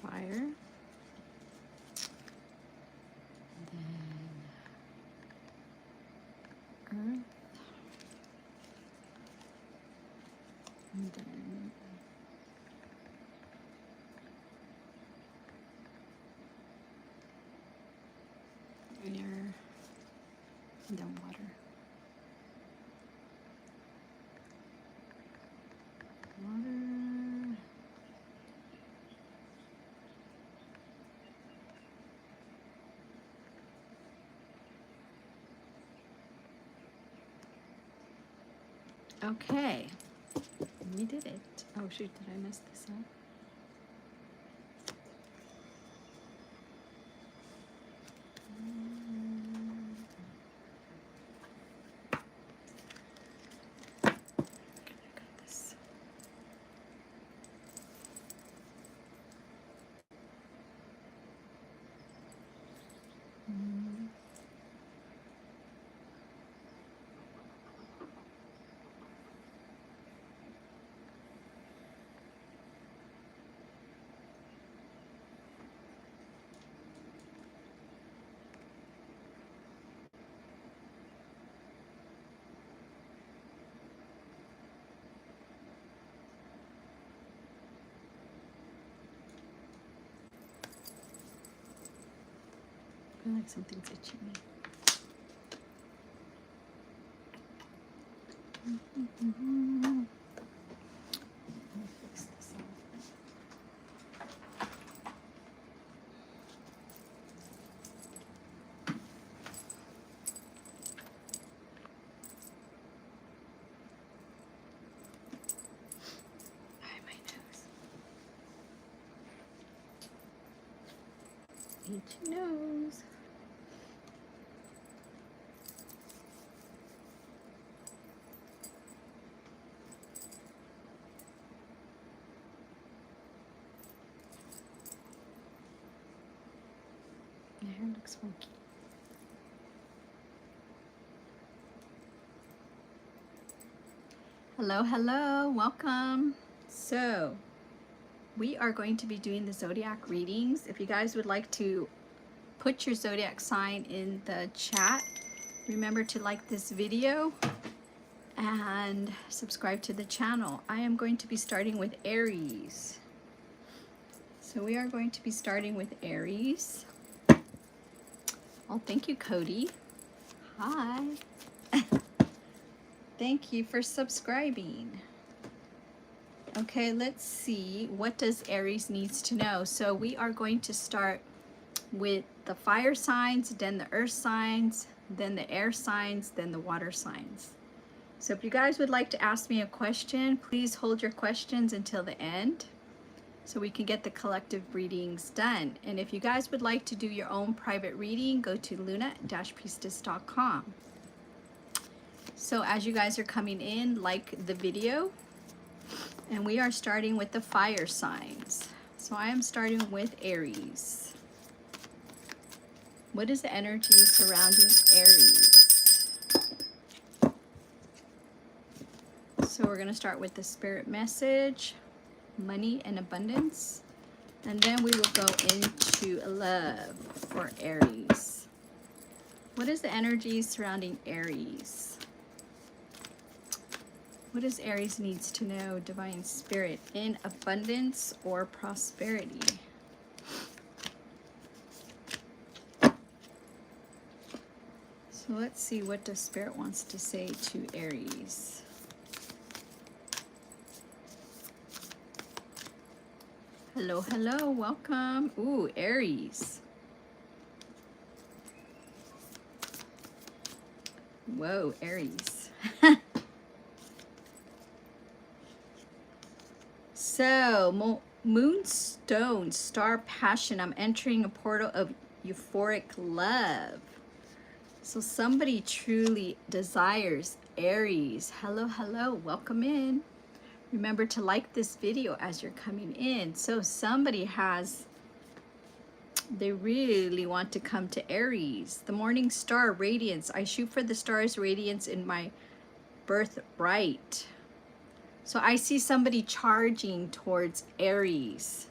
fire. Then earth. And then air. And then water. Water. Okay, we did it. Oh shoot, did I mess this up? I got this. I feel like something's itching me. Let me fix this up. My nose. Itchy nose. My hair looks funky. Hello, hello, welcome. So, we are going to be doing the zodiac readings. If you guys would like to put your zodiac sign in the chat, remember to like this video and subscribe to the channel. I am going to be starting with Aries. So we are going to be starting with Aries. Oh, thank you, Cody. Hi. Thank you for subscribing. Okay, let's see. What does Aries needs to know? So we are going to start with the fire signs, then the earth signs, then the air signs, then the water signs. So if you guys would like to ask me a question, please hold your questions until the end so we can get the collective readings done. And if you guys would like to do your own private reading, go to luna-priestess.com. So as you guys are coming in, like the video. And we are starting with the fire signs. So I am starting with Aries. What is the energy surrounding Aries? So we're going to start with the spirit message, money and abundance. And then we will go into love for Aries. What is the energy surrounding Aries? What does Aries needs to know, Divine Spirit, in abundance or prosperity? So let's see what the Spirit wants to say to Aries. Hello, hello, welcome. Ooh, Aries. Whoa, Aries. So, Moonstone, Star Passion. I'm entering a portal of euphoric love. So somebody truly desires Aries. Hello, hello, welcome in. Remember to like this video as you're coming in. So somebody they really want to come to Aries. The morning star radiance. I shoot for the star's radiance in my birthright. So I see somebody charging towards Aries.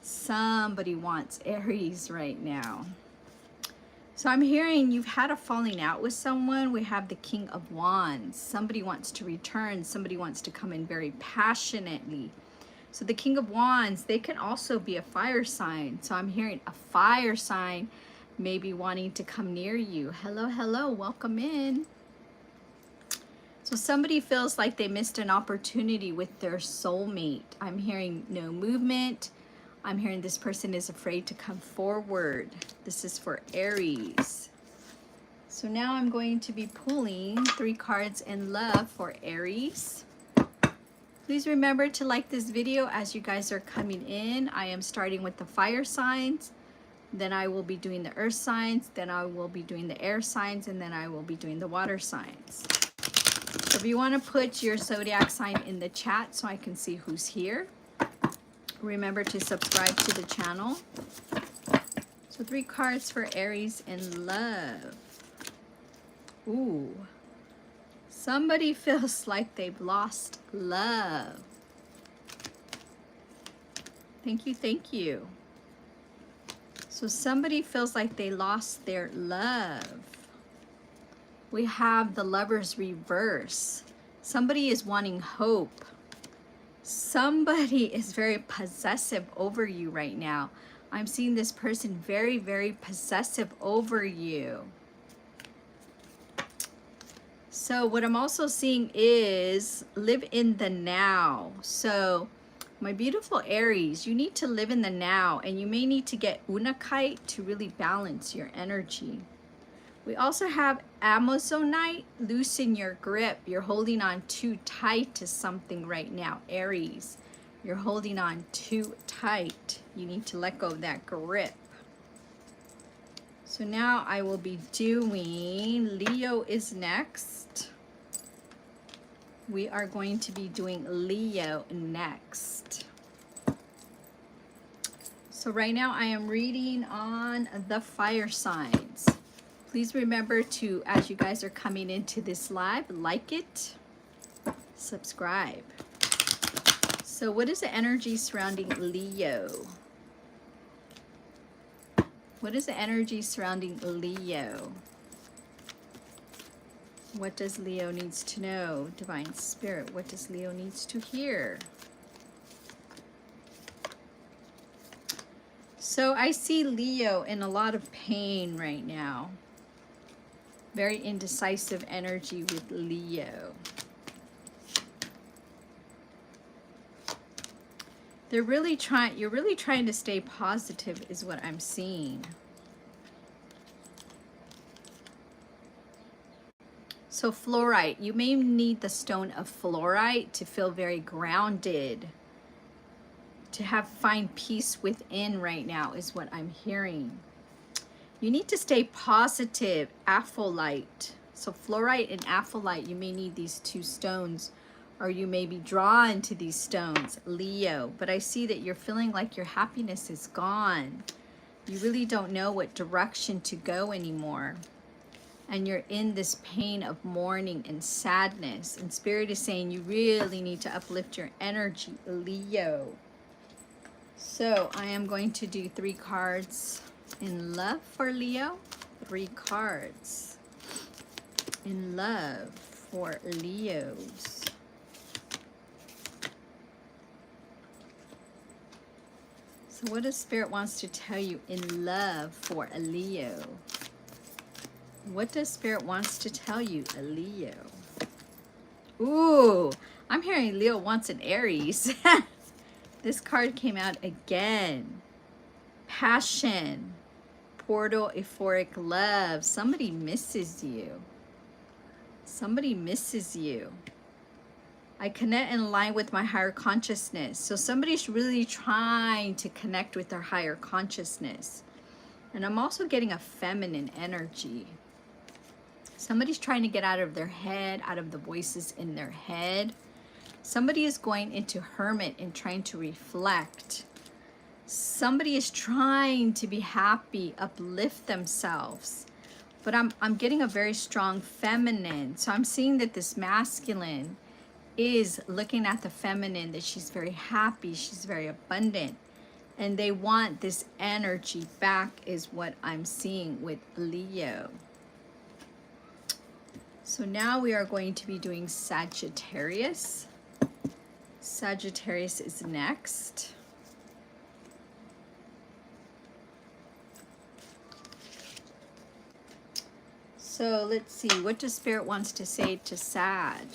Somebody wants Aries right now. So I'm hearing you've had a falling out with someone. We have the King of Wands. Somebody wants to return. Somebody wants to come in very passionately. So the King of Wands, they can also be a fire sign. So I'm hearing a fire sign maybe wanting to come near you. Hello, hello, welcome in. So somebody feels like they missed an opportunity with their soulmate. I'm hearing no movement. I'm hearing this person is afraid to come forward. This is for Aries. So now I'm going to be pulling 3 cards in love for Aries. Please remember to like this video as you guys are coming in. I am starting with the fire signs. Then I will be doing the earth signs. Then I will be doing the air signs. And then I will be doing the water signs. So if you want to put your zodiac sign in the chat so I can see who's here. Remember to subscribe to the channel. So 3 cards for Aries in love. Ooh. Somebody feels like they've lost love. Thank you, thank you. So somebody feels like they lost their love. We have the Lover's reverse. Somebody is wanting hope. Somebody is very possessive over you right now. I'm seeing this person very, very possessive over you. So what I'm also seeing is live in the now. So my beautiful Aries, you need to live in the now, and you may need to get Unakite to really balance your energy. We also have Amazonite, loosen your grip. You're holding on too tight to something right now, Aries. You're holding on too tight. You need to let go of that grip. So now I will be doing, Leo is next. We are going to be doing Leo next. So right now I am reading on the fire signs. Please remember to, as you guys are coming into this live, like it, subscribe. So what is the energy surrounding Leo? What is the energy surrounding Leo? What does Leo needs to know? Divine Spirit, what does Leo needs to hear? So I see Leo in a lot of pain right now. Very indecisive energy with Leo. You're really trying to stay positive is what I'm seeing. So fluorite, you may need the stone of fluorite to feel very grounded, to find peace within right now is what I'm hearing. You need to stay positive, apholite. So fluorite and apholite, you may need these 2 stones, or you may be drawn to these stones, Leo. But I see that you're feeling like your happiness is gone. You really don't know what direction to go anymore. And you're in this pain of mourning and sadness. And Spirit is saying you really need to uplift your energy, Leo. So I am going to do 3 cards in love for Leo. 3 cards in love for Leos. So what does Spirit wants to tell you in love for a Leo? What does Spirit wants to tell you, a Leo? Ooh, I'm hearing Leo wants an Aries. This card came out again. Passion, portal, euphoric love. Somebody misses you. Somebody misses you. I connect and align with my higher consciousness. So somebody's really trying to connect with their higher consciousness. And I'm also getting a feminine energy. Somebody's trying to get out of their head, out of the voices in their head. Somebody is going into hermit and trying to reflect. Somebody is trying to be happy, uplift themselves. But I'm getting a very strong feminine. So I'm seeing that this masculine is looking at the feminine, that she's very happy, she's very abundant. And they want this energy back is what I'm seeing with Leo. So now we are going to be doing Sagittarius. Sagittarius is next. So let's see, what does Spirit wants to say to Sag?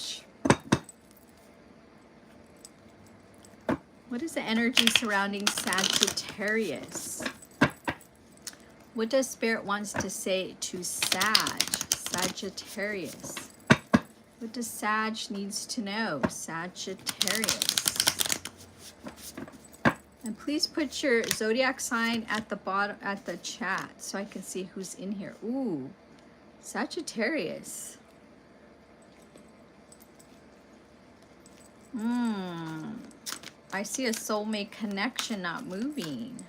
What is the energy surrounding Sagittarius? What does Spirit wants to say to Sagittarius? What does Sag needs to know? Sagittarius. And please put your zodiac sign at the bottom, at the chat, so I can see who's in here. Ooh, Sagittarius. I see a soulmate connection not moving.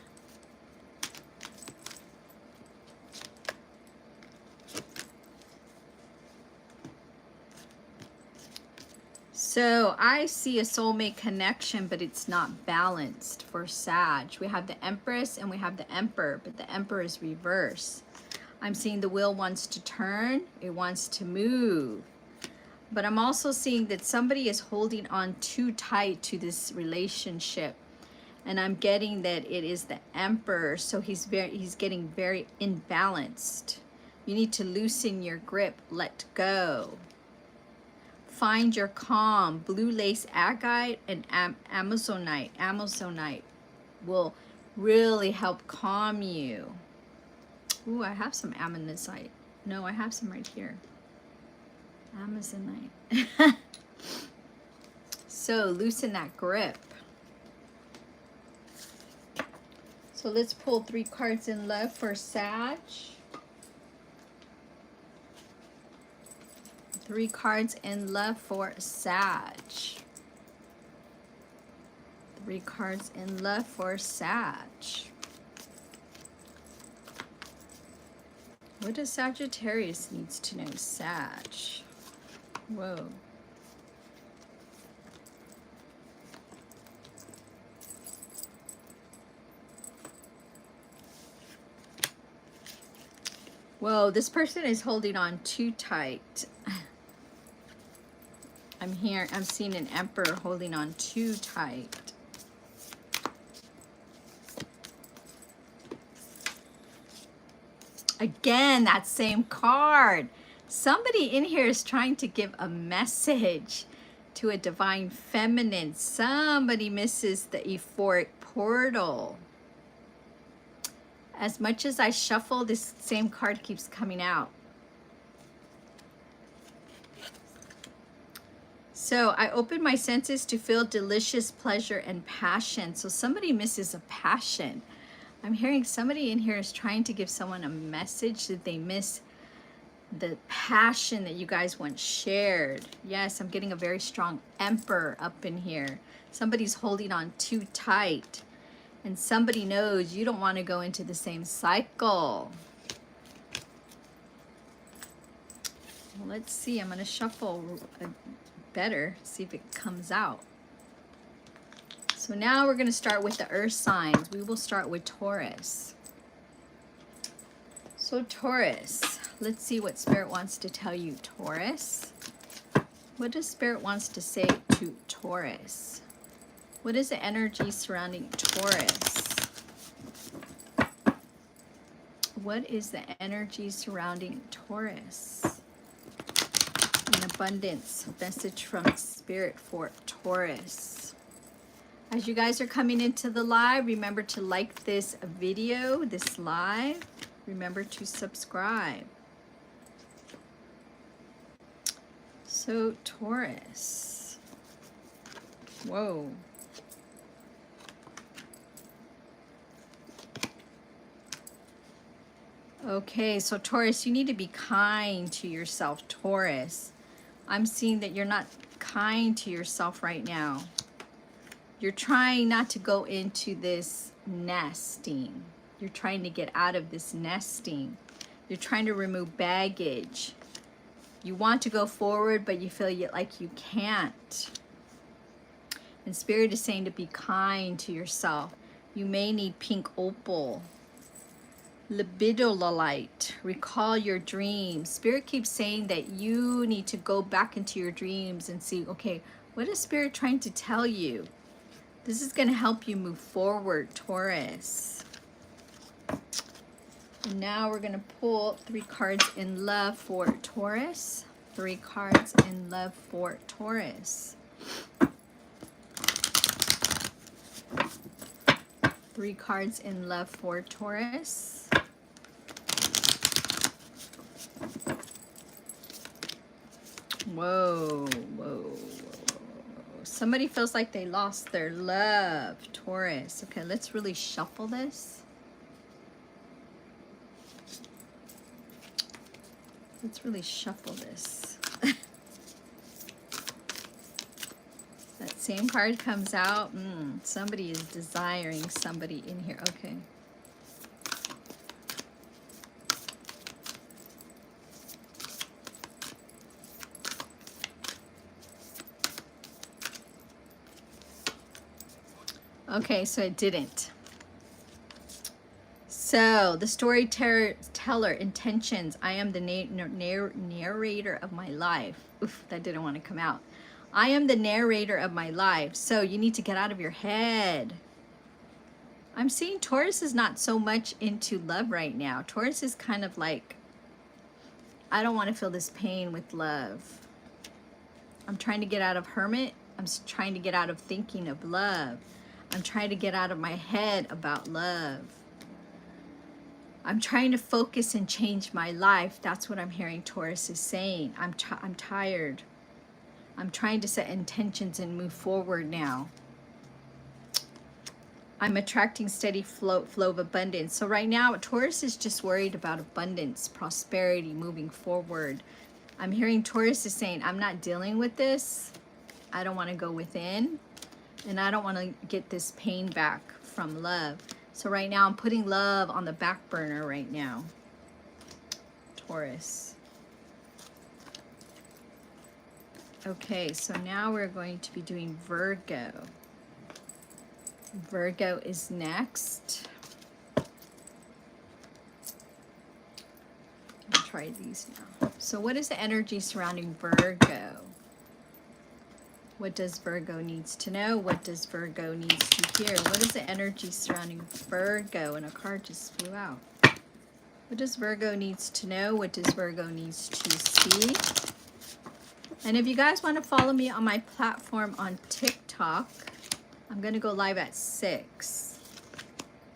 So I see a soulmate connection, but it's not balanced for Sag. We have the Empress and we have the Emperor, but the Emperor is reverse. I'm seeing the wheel wants to turn, it wants to move. But I'm also seeing that somebody is holding on too tight to this relationship. And I'm getting that it is the Emperor, so he's getting very imbalanced. You need to loosen your grip, let go. Find your calm. Blue lace agate and Amazonite. Amazonite will really help calm you. Ooh, I have some Amazonite. No, I have some right here. Amazonite. So loosen that grip. So let's pull 3 cards in love for Sag. 3 cards in love for Sag. 3 cards in love for Sag. What does Sagittarius needs to know? Sag. Whoa. Whoa, this person is holding on too tight. I'm seeing an Emperor holding on too tight. Again, that same card. Somebody in here is trying to give a message to a divine feminine. Somebody misses the euphoric portal. As much as I shuffle, this same card keeps coming out. So I open my senses to feel delicious pleasure and passion. So somebody misses a passion. I'm hearing somebody in here is trying to give someone a message that they miss the passion that you guys once shared. Yes, I'm getting a very strong Emperor up in here. Somebody's holding on too tight. And somebody knows you don't want to go into the same cycle. Well, let's see. I'm going to shuffle better, see if it comes out. So now we're going to start with the earth signs. We will start with Taurus. So Taurus, let's see what Spirit wants to tell you, Taurus. What does Spirit wants to say to Taurus? What is the energy surrounding Taurus? What is the energy surrounding Taurus? An abundance message from Spirit for Taurus. As you guys are coming into the live, remember to like this video, this live. Remember to subscribe. So Taurus. Whoa. Okay, so Taurus, you need to be kind to yourself, Taurus. I'm seeing that you're not kind to yourself right now. You're trying not to go into this nesting. You're trying to get out of this nesting. You're trying to remove baggage. You want to go forward, but you feel like you can't. And Spirit is saying to be kind to yourself. You may need pink opal. Libidolite, recall your dreams. Spirit keeps saying that you need to go back into your dreams and see, okay, what is Spirit trying to tell you? This is going to help you move forward, Taurus. And now we're going to pull 3 cards in love for Taurus. 3 cards in love for Taurus. 3 cards in love for Taurus. Whoa, whoa, whoa. Somebody feels like they lost their love, Taurus. Okay, let's really shuffle this. Let's really shuffle this. That same card comes out. Somebody is desiring somebody in here. Okay. Okay, so it didn't. So the storyteller intentions. I am the narrator of my life. Oof, that didn't want to come out. I am the narrator of my life. So you need to get out of your head. I'm seeing Taurus is not so much into love right now. Taurus is kind of like, I don't want to feel this pain with love. I'm trying to get out of hermit. I'm trying to get out of thinking of love. I'm trying to get out of my head about love. I'm trying to focus and change my life. That's what I'm hearing Taurus is saying. I'm tired. I'm trying to set intentions and move forward now. I'm attracting steady flow of abundance. So right now, Taurus is just worried about abundance, prosperity, moving forward. I'm hearing Taurus is saying, I'm not dealing with this. I don't want to go within. And I don't want to get this pain back from love. So right now, I'm putting love on the back burner right now. Taurus. Okay, so now we're going to be doing Virgo. Virgo is next. I'll try these now. So what is the energy surrounding Virgo? What does Virgo needs to know? What does Virgo needs to hear? What is the energy surrounding Virgo? And a card just flew out. What does Virgo needs to know? What does Virgo needs to see? And if you guys want to follow me on my platform on TikTok, I'm going to go live at 6.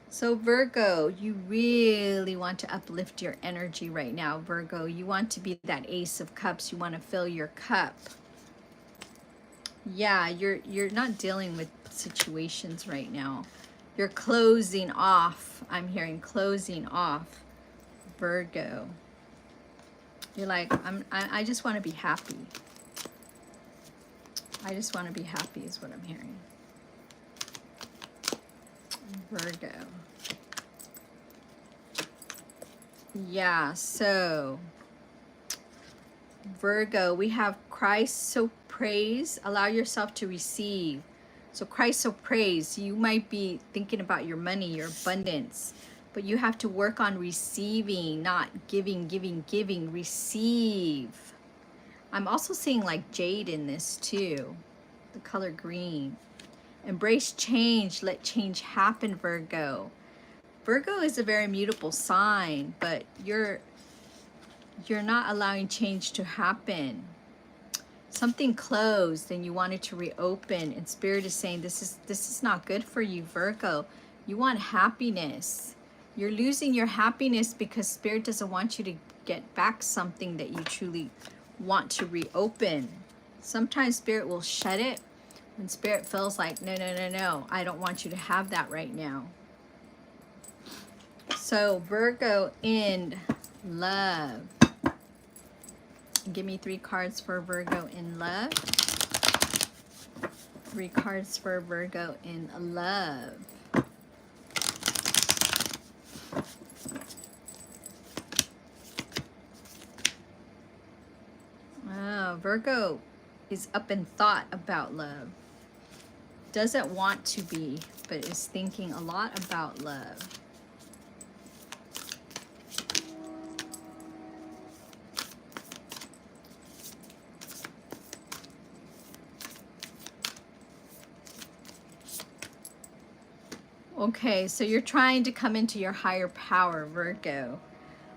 So Virgo, you really want to uplift your energy right now, Virgo. You want to be that Ace of Cups. You want to fill your cup. Yeah, you're not dealing with situations right now. You're closing off. I'm hearing closing off, Virgo. You're like, I just want to be happy. I just want to be happy is what I'm hearing. Virgo. Yeah, so Virgo, we have Christ, so praise, allow yourself to receive. So Christ, so praise. You might be thinking about your money, your abundance, but you have to work on receiving, not giving, receive. I'm also seeing like jade in this too, the color green. Embrace change, let change happen, Virgo. Virgo is a very mutable sign, but you're not allowing change to happen. Something closed and you wanted to reopen, and Spirit is saying this is not good for you, Virgo. You want happiness. You're losing your happiness because Spirit doesn't want you to get back something that you truly want to reopen. Sometimes Spirit will shut it when Spirit feels like, no, I don't want you to have that right now. So Virgo in love. Give me 3 cards for Virgo in love. 3 cards for Virgo in love. Oh, Virgo is up in thought about love. Doesn't want to be but is thinking a lot about love. Okay, so you're trying to come into your higher power, Virgo.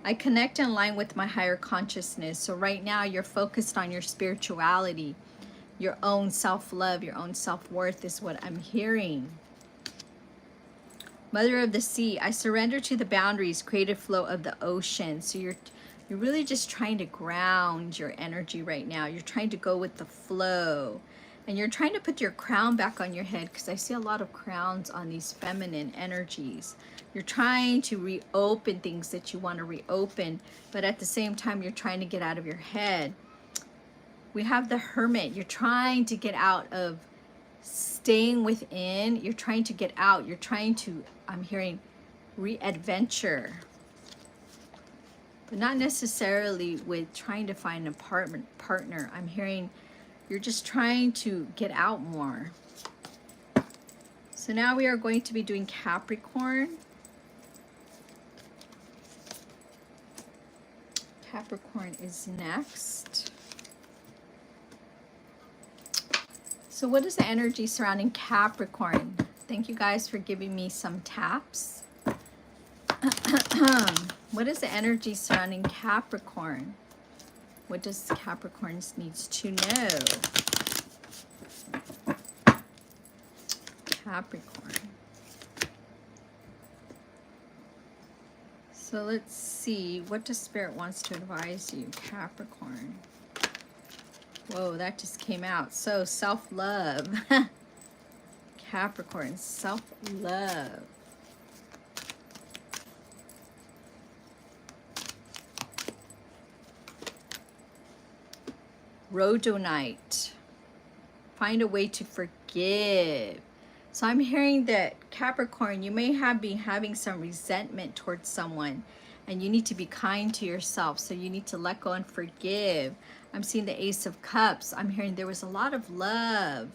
I connect in line with my higher consciousness. So right now you're focused on your spirituality, your own self-love, your own self-worth is what I'm hearing. Mother of the sea, I surrender to the boundaries, creative flow of the ocean. So you're really just trying to ground your energy right now. You're trying to go with the flow. And you're trying to put your crown back on your head, because I see a lot of crowns on these feminine energies. You're trying to reopen things that you want to reopen, but at the same time, you're trying to get out of your head. We have the Hermit. You're trying to get out of staying within. You're trying to get out. You're trying to, I'm hearing, re-adventure. But not necessarily with trying to find a partner. I'm hearing you're just trying to get out more. So now we are going to be doing Capricorn. Capricorn is next. So what is the energy surrounding Capricorn? Thank you guys for giving me some taps. What is the energy surrounding Capricorn? What does Capricorn needs to know? Capricorn. So let's see. What does Spirit wants to advise you, Capricorn? Whoa, that just came out. So self-love. Capricorn, self-love. Rhodonite. Find a way to forgive. So I'm hearing that Capricorn, you may be having some resentment towards someone, and you need to be kind to yourself. So you need to let go and forgive. I'm seeing the Ace of Cups. I'm hearing there was a lot of love,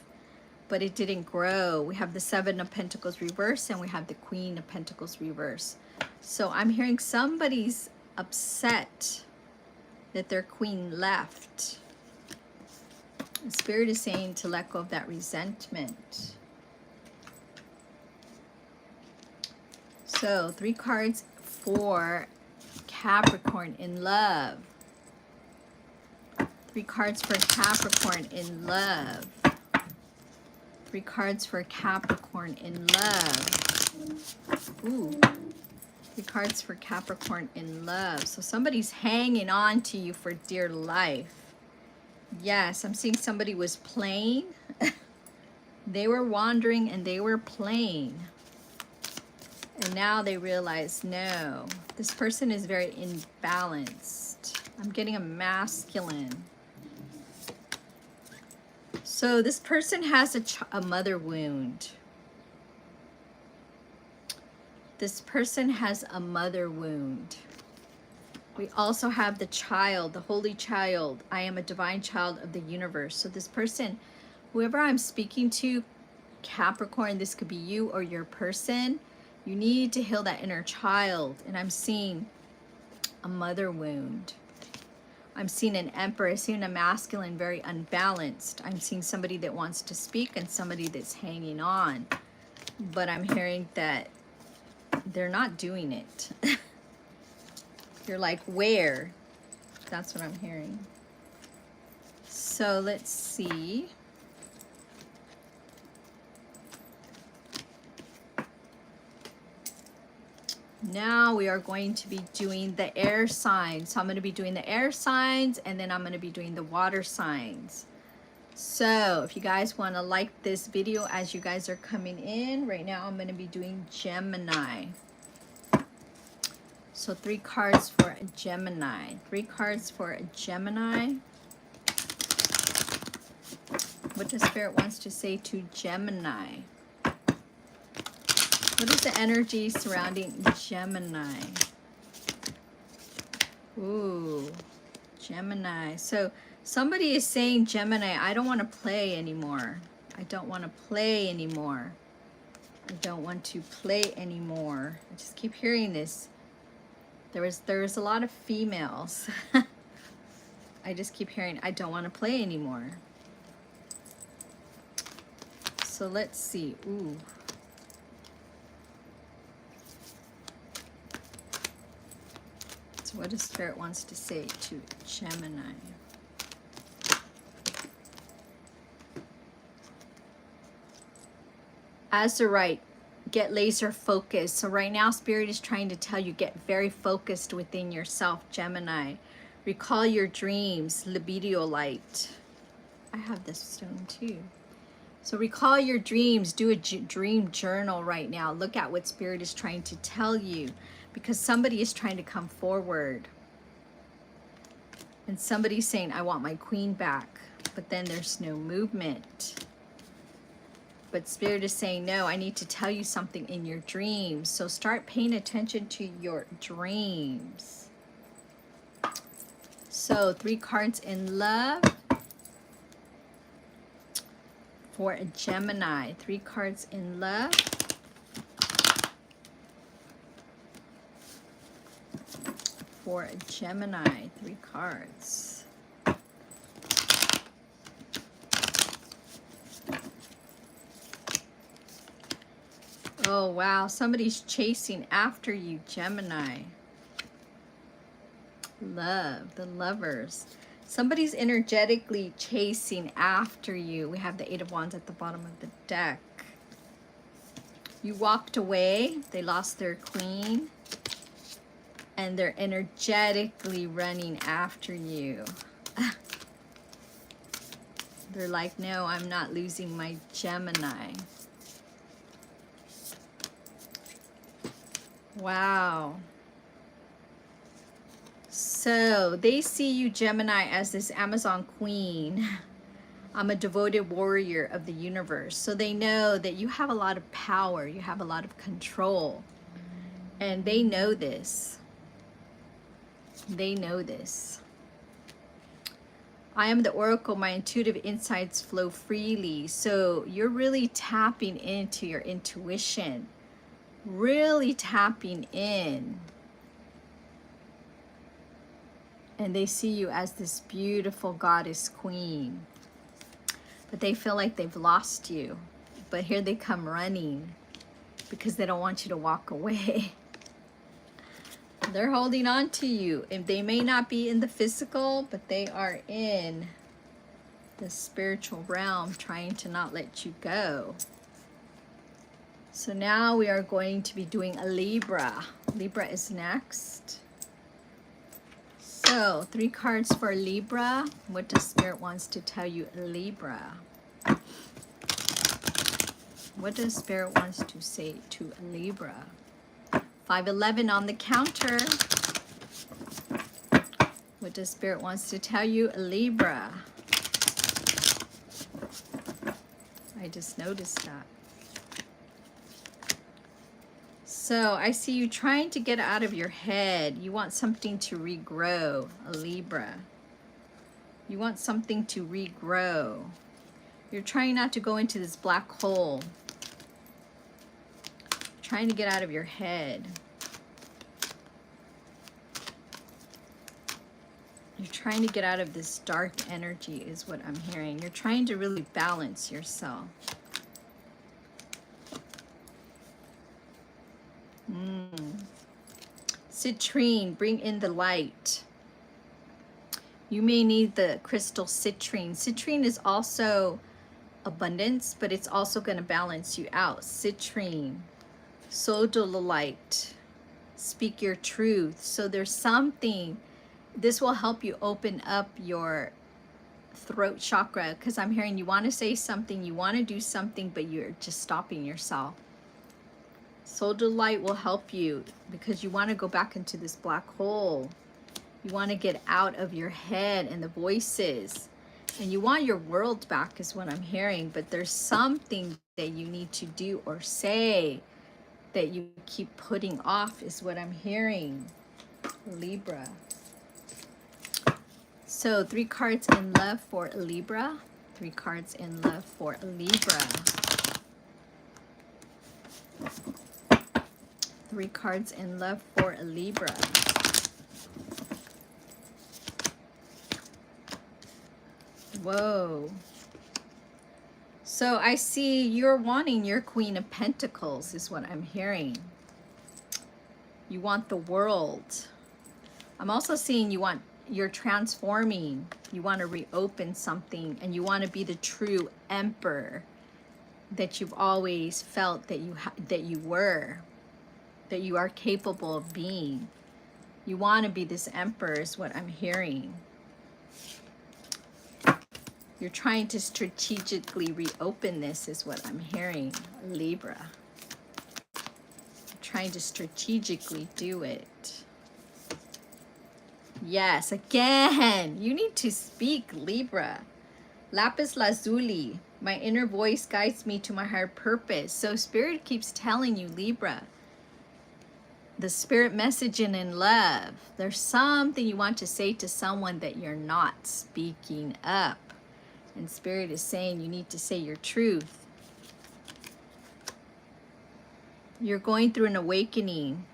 but it didn't grow. We have the Seven of Pentacles reverse, and we have the Queen of Pentacles reverse. So I'm hearing somebody's upset that their queen left. The Spirit is saying to let go of that resentment. So 3 cards for Capricorn in love. 3 cards for Capricorn in love. 3 cards for Capricorn in love. Ooh. 3 cards for Capricorn in love. So somebody's hanging on to you for dear life. Yes, I'm seeing somebody was playing. They were wandering and they were playing. And now they realize, no, this person is very imbalanced. I'm getting a masculine. So this person has a mother wound. This person has a mother wound. We also have the child, the holy child. I am a divine child of the universe. So this person, whoever I'm speaking to, Capricorn, this could be you or your person, you need to heal that inner child. And I'm seeing a mother wound. I'm seeing an empress, seeing a masculine, very unbalanced. I'm seeing somebody that wants to speak and somebody that's hanging on. But I'm hearing that they're not doing it. You're like, where? That's what I'm hearing. So let's see. Now we are going to be doing the air signs. So I'm going to be doing the air signs, and then I'm going to be doing the water signs. So if you guys want to like this video as you guys are coming in, right now I'm going to be doing Gemini. So 3 cards for a Gemini. 3 cards for a Gemini. What the Spirit wants to say to Gemini. What is the energy surrounding Gemini? Ooh, Gemini. So somebody is saying, Gemini, I don't want to play anymore. I don't want to play anymore. I don't want to play anymore. I just keep hearing this. There's a lot of females. I just keep hearing, I don't want to play anymore. So let's see. Ooh. So what does Spirit wants to say to Gemini? Azurite, get laser focused. So right now, Spirit is trying to tell you, get very focused within yourself, Gemini. Recall your dreams, libido light. I have this stone too. So recall your dreams. Do a dream journal right now. Look at what Spirit is trying to tell you, because somebody is trying to come forward. And somebody's saying, I want my queen back. But then there's no movement. But Spirit is saying, no, I need to tell you something in your dreams. So start paying attention to your dreams. So 3 cards in love for a Gemini. 3 cards in love. For a Gemini. 3 cards. Oh, wow. Somebody's chasing after you, Gemini. Love, the lovers. Somebody's energetically chasing after you. We have the 8 of Wands at the bottom of the deck. You walked away. They lost their queen. And they're energetically running after you. They're like, no, I'm not losing my Gemini. Wow. So they see you, Gemini, as this Amazon queen. I'm a devoted warrior of the universe. So they know that you have a lot of power. You have a lot of control. And they know this. They know this. I am the oracle. My intuitive insights flow freely. So you're really tapping into your intuition. Really tapping in. And they see you as this beautiful goddess queen. But they feel like they've lost you. But here they come running because they don't want you to walk away. They're holding on to you. And they may not be in the physical, but they are in the spiritual realm trying to not let you go. So now we are going to be doing a Libra. Libra is next. So 3 cards for Libra. What does Spirit wants to tell you, Libra? What does Spirit wants to say to Libra? 511 on the counter. What does Spirit wants to tell you, Libra? I just noticed that. So I see you trying to get out of your head. You want something to regrow, a Libra. You want something to regrow. You're trying not to go into this black hole. Trying to get out of your head. You're trying to get out of this dark energy is what I'm hearing. You're trying to really balance yourself. Citrine, bring in the light. You may need the crystal citrine. Citrine is also abundance, but it's also going to balance you out. Citrine, sodalite, speak your truth. So there's something, this will help you open up your throat chakra, because I'm hearing you want to say something, you want to do something, but you're just stopping yourself. Sodalite will help you because you want to go back into this black hole. You want to get out of your head and the voices. And you want your world back is what I'm hearing. But there's something that you need to do or say that you keep putting off is what I'm hearing. Libra. So 3 cards in love for Libra. 3 cards in love for Libra. 3 cards in love for a Libra. Whoa. So I see you're wanting your Queen of Pentacles is what I'm hearing. You want the world. I'm also seeing you're transforming. You want to reopen something, and you want to be the true emperor that you've always felt that you are capable of being. You want to be this emperor is what I'm hearing. You're trying to strategically reopen this is what I'm hearing, Libra. You're trying to strategically do it. Yes, again, you need to speak, Libra. Lapis lazuli, my inner voice guides me to my higher purpose. So Spirit keeps telling you, Libra, the Spirit messaging in love. There's something you want to say to someone that you're not speaking up. And Spirit is saying you need to say your truth. You're going through an awakening.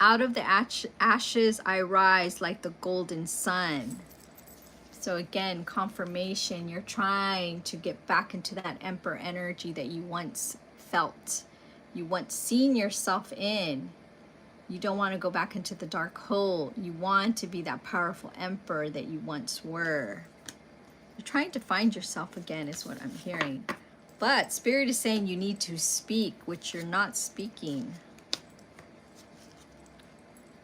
Out of the ashes I rise like the golden sun. So again, confirmation. You're trying to get back into that emperor energy that you once felt. You once seen yourself in. You don't want to go back into the dark hole. You want to be that powerful emperor that you once were. You're trying to find yourself again is what I'm hearing. But Spirit is saying you need to speak, which you're not speaking.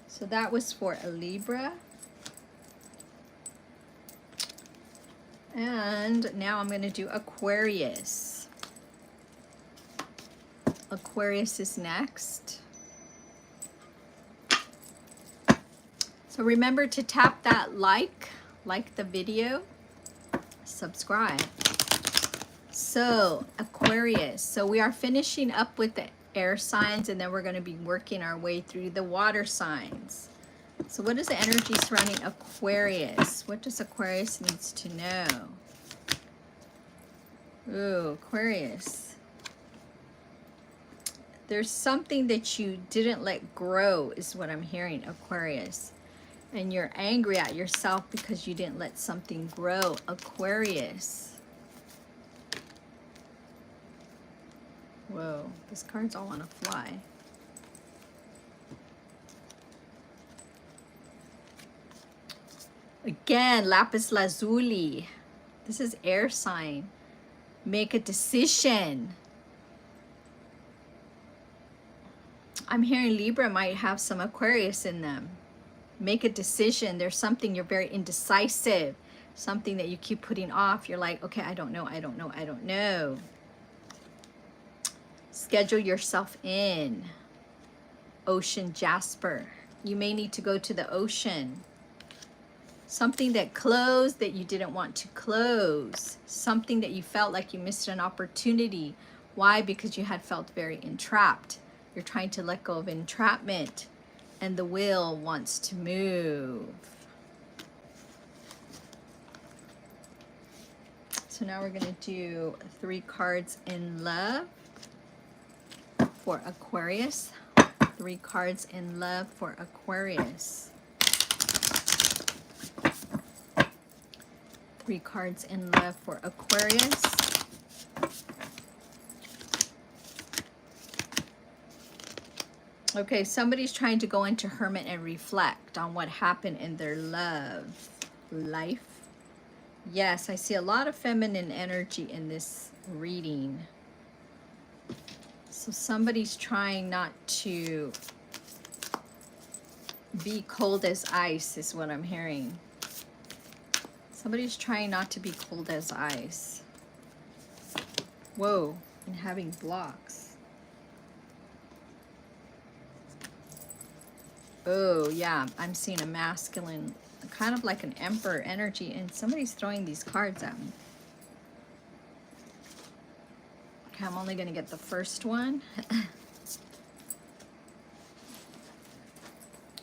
So that was for a Libra. And now I'm going to do Aquarius. Aquarius is next. So remember to tap that like the video, subscribe. So Aquarius, so we are finishing up with the air signs, and then we're going to be working our way through the water signs. So what is the energy surrounding Aquarius? What does Aquarius needs to know? Ooh, Aquarius. There's something that you didn't let grow is what I'm hearing, Aquarius. And you're angry at yourself because you didn't let something grow, Aquarius. Whoa, these cards all want to fly. Again, lapis lazuli. This is air sign. Make a decision. I'm hearing Libra might have some Aquarius in them. Make a decision. There's something you're very indecisive. Something that you keep putting off. You're like, okay, I don't know, I don't know, I don't know. Schedule yourself in. Ocean jasper. You may need to go to the ocean. Something that closed that you didn't want to close. Something that you felt like you missed an opportunity. Why? Because you had felt very entrapped. You're trying to let go of entrapment. And the wheel wants to move. So now we're going to do 3 cards in love for Aquarius. 3 cards in love for Aquarius. 3 cards in love for Aquarius. Okay, somebody's trying to go into hermit and reflect on what happened in their love life. Yes, I see a lot of feminine energy in this reading. So somebody's trying not to be cold as ice is what I'm hearing. Somebody's trying not to be cold as ice. Whoa, and having blocks. Oh, yeah, I'm seeing a masculine, kind of like an emperor energy, and somebody's throwing these cards at me. Okay, I'm only going to get the first one.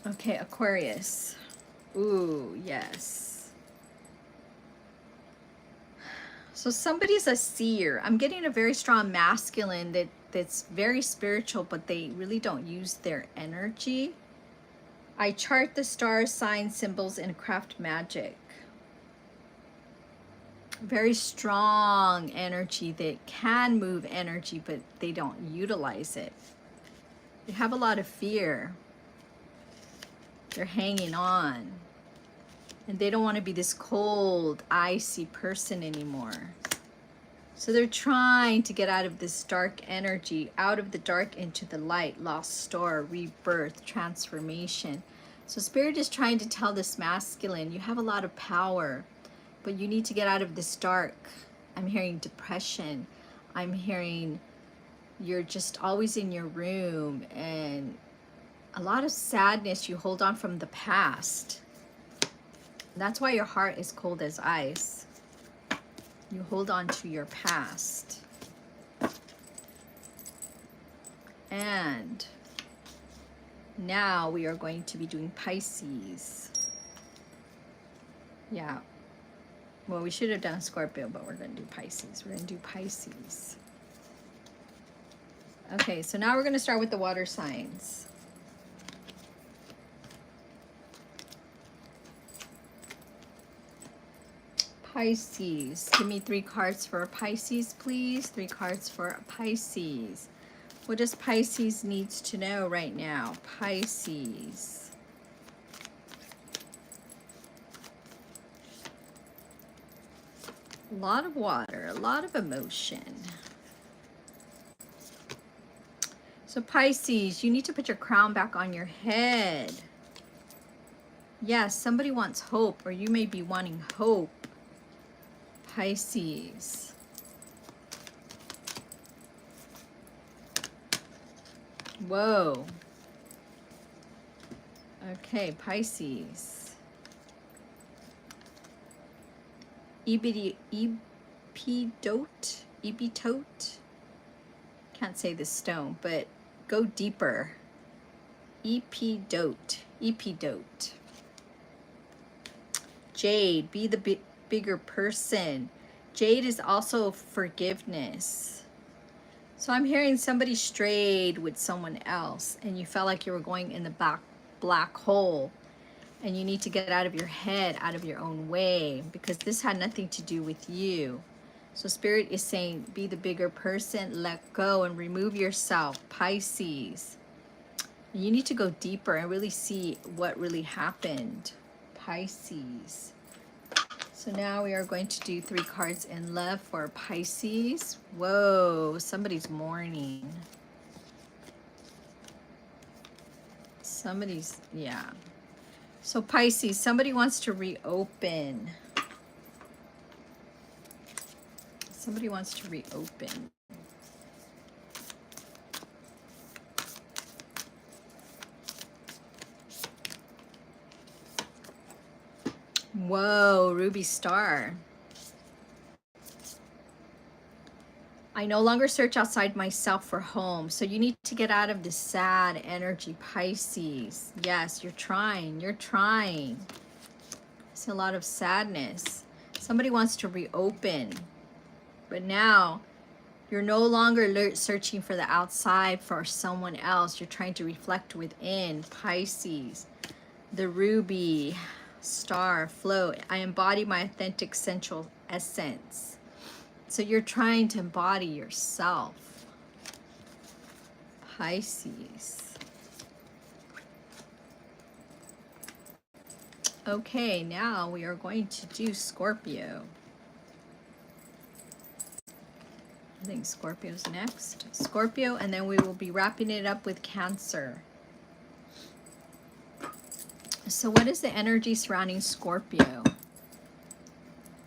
Okay, Aquarius. Ooh, yes. So somebody's a seer. I'm getting a very strong masculine that that's very spiritual, but they really don't use their energy. I chart the stars, signs, symbols, and craft magic. Very strong energy that can move energy, but they don't utilize it. They have a lot of fear. They're hanging on. And they don't want to be this cold, icy person anymore. So they're trying to get out of this dark energy, out of the dark into the light, lost star, rebirth, transformation. So Spirit is trying to tell this masculine, you have a lot of power, but you need to get out of this dark. I'm hearing depression. I'm hearing you're just always in your room, and a lot of sadness you hold on from the past. That's why your heart is cold as ice. You hold on to your past. And now we are going to be doing Pisces. Yeah. Well, we should have done Scorpio, but we're going to do Pisces. We're going to do Pisces. Okay, so now we're going to start with the water signs. Pisces. Give me 3 cards for Pisces, please. 3 cards for Pisces. What does Pisces needs to know right now? Pisces. A lot of water, a lot of emotion. So Pisces, you need to put your crown back on your head. Yes, somebody wants hope, or you may be wanting hope. Pisces. Whoa. Okay, Pisces. Epitote. Can't say the stone, but go deeper. Epidote. Jade, be the bigger person. Jade is also forgiveness. So I'm hearing somebody strayed with someone else, and you felt like you were going in the black hole, and you need to get out of your head, out of your own way, because this had nothing to do with you. So Spirit is saying, be the bigger person, let go and remove yourself, Pisces. You need to go deeper and really see what really happened, Pisces. So now we are going to do 3 cards in love for Pisces. Whoa, somebody's mourning. Yeah. So Pisces, somebody wants to reopen. Somebody wants to reopen. Whoa, Ruby Star. I no longer search outside myself for home. So you need to get out of this sad energy, Pisces. Yes, you're trying. It's a lot of sadness. Somebody wants to reopen. But now you're no longer searching for the outside for someone else. You're trying to reflect within, Pisces. The Ruby Star, flow. I embody my authentic sensual essence. So you're trying to embody yourself, Pisces. Okay, now we are going to do Scorpio. I think Scorpio's next. Scorpio, and then we will be wrapping it up with Cancer. So what is the energy surrounding Scorpio?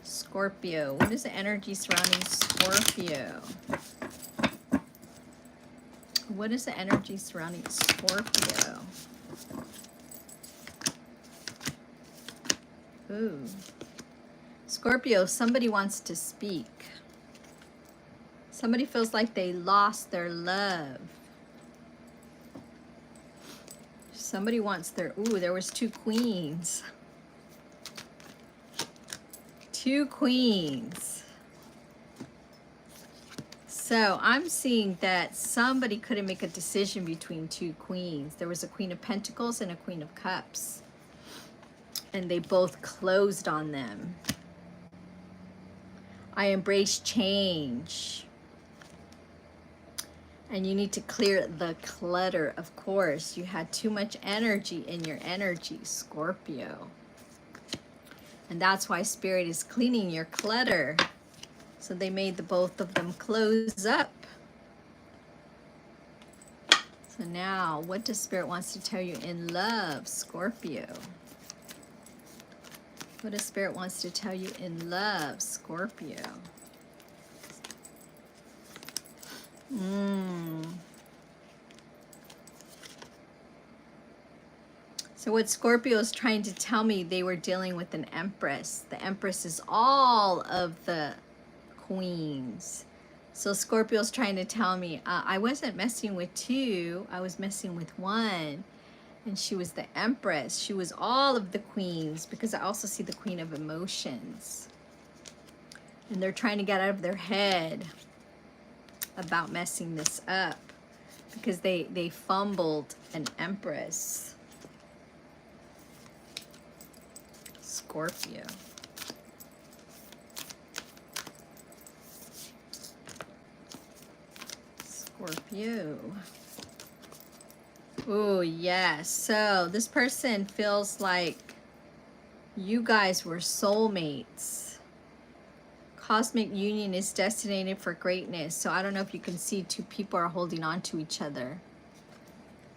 Scorpio. What is the energy surrounding Scorpio? What is the energy surrounding Scorpio? Ooh. Scorpio, somebody wants to speak. Somebody feels like they lost their love. Somebody wants their, ooh, there was 2 queens. 2 queens. So I'm seeing that somebody couldn't make a decision between two queens. There was a Queen of Pentacles and a Queen of Cups. And they both closed on them. I embrace change. And you need to clear the clutter, of course. You had too much energy in your energy, Scorpio. And that's why Spirit is cleaning your clutter. So they made the both of them close up. So now, what does Spirit wants to tell you in love, Scorpio? What does Spirit wants to tell you in love, Scorpio? So what Scorpio is trying to tell me, they were dealing with an Empress. The Empress is all of the queens. So Scorpio's trying to tell me, I wasn't messing with two, I was messing with one. And she was the Empress. She was all of the queens, because I also see the Queen of Emotions. And they're trying to get out of their head about messing this up, because they fumbled an Empress. Scorpio. Scorpio. Oh, yes. So this person feels like you guys were soulmates. Cosmic union is destined for greatness. So I don't know if you can see two people are holding on to each other.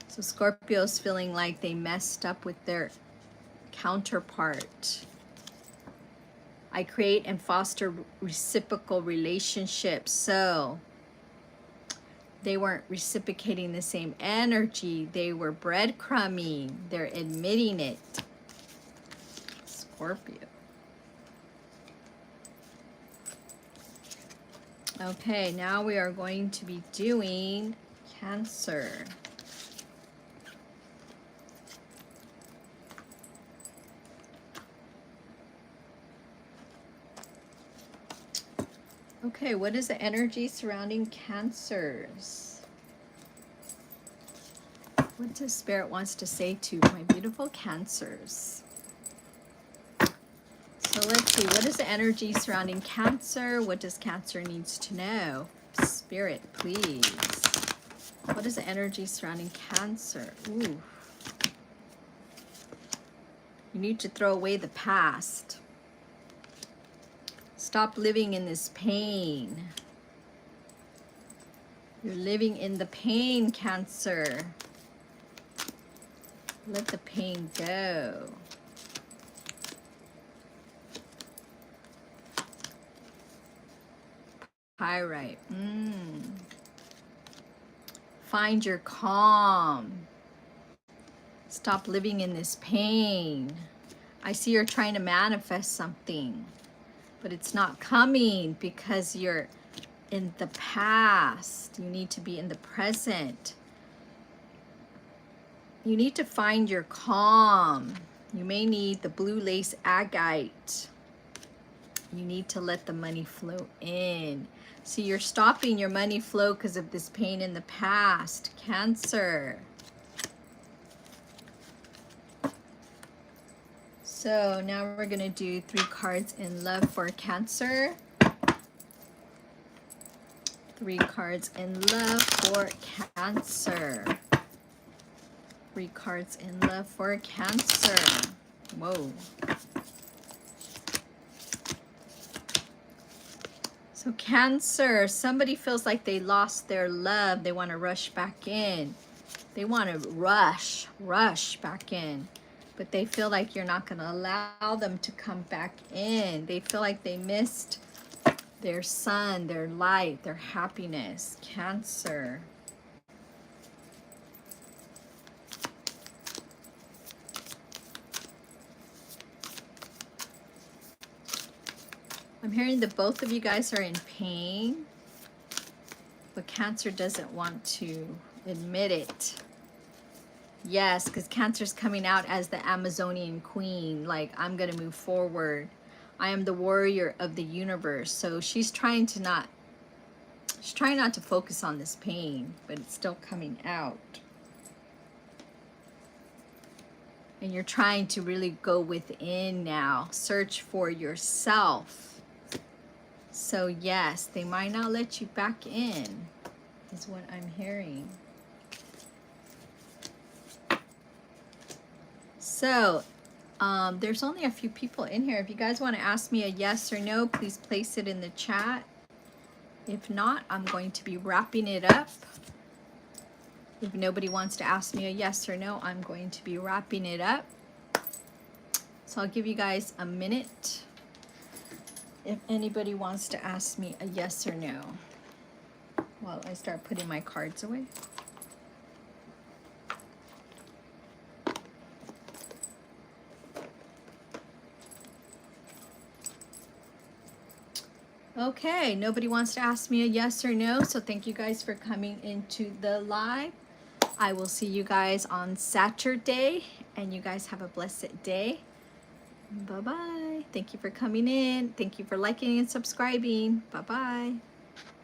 So Scorpio's feeling like they messed up with their counterpart. I create and foster reciprocal relationships. So they weren't reciprocating the same energy. They were breadcrumbing. They're admitting it. Scorpio. Okay, now we are going to be doing Cancer. Okay, what is the energy surrounding Cancers? What does Spirit wants to say to my beautiful Cancers? So let's see, what is the energy surrounding Cancer? What does Cancer needs to know? Spirit, please. What is the energy surrounding Cancer? Ooh. You need to throw away the past. Stop living in this pain. You're living in the pain, Cancer. Let the pain go. Pyrite. Find your calm. Stop living in this pain. I see you're trying to manifest something, but it's not coming because you're in the past. You need to be in the present. You need to find your calm. You may need the blue lace agate. You need to let the money flow in. See, you're stopping your money flow because of this pain in the past, Cancer. So now we're going to do 3 cards in love for Cancer. 3 cards in love for Cancer. 3 cards in love for Cancer. Whoa. So Cancer, somebody feels like they lost their love. They want to rush back in. They want to rush back in. But they feel like you're not going to allow them to come back in. They feel like they missed their sun, their light, their happiness. Cancer. I'm hearing that both of you guys are in pain, but Cancer doesn't want to admit it. Yes, because Cancer's coming out as the Amazonian queen, like, I'm going to move forward. I am the warrior of the universe. So she's trying to not Just try not to focus on this pain, but it's still coming out. And you're trying to really go within now. Search for yourself. So yes, they might not let you back in, is what I'm hearing. So, there's only a few people in here. If you guys want to ask me a yes or no, please place it in the chat. If not, I'm going to be wrapping it up. If nobody wants to ask me a yes or no, I'm going to be wrapping it up. So I'll give you guys a minute if anybody wants to ask me a yes or no while I start putting my cards away. Okay, nobody wants to ask me a yes or no, so thank you guys for coming into the live. I will see you guys on Saturday, and you guys have a blessed day. Bye-bye. Thank you for coming in. Thank you for liking and subscribing. Bye-bye.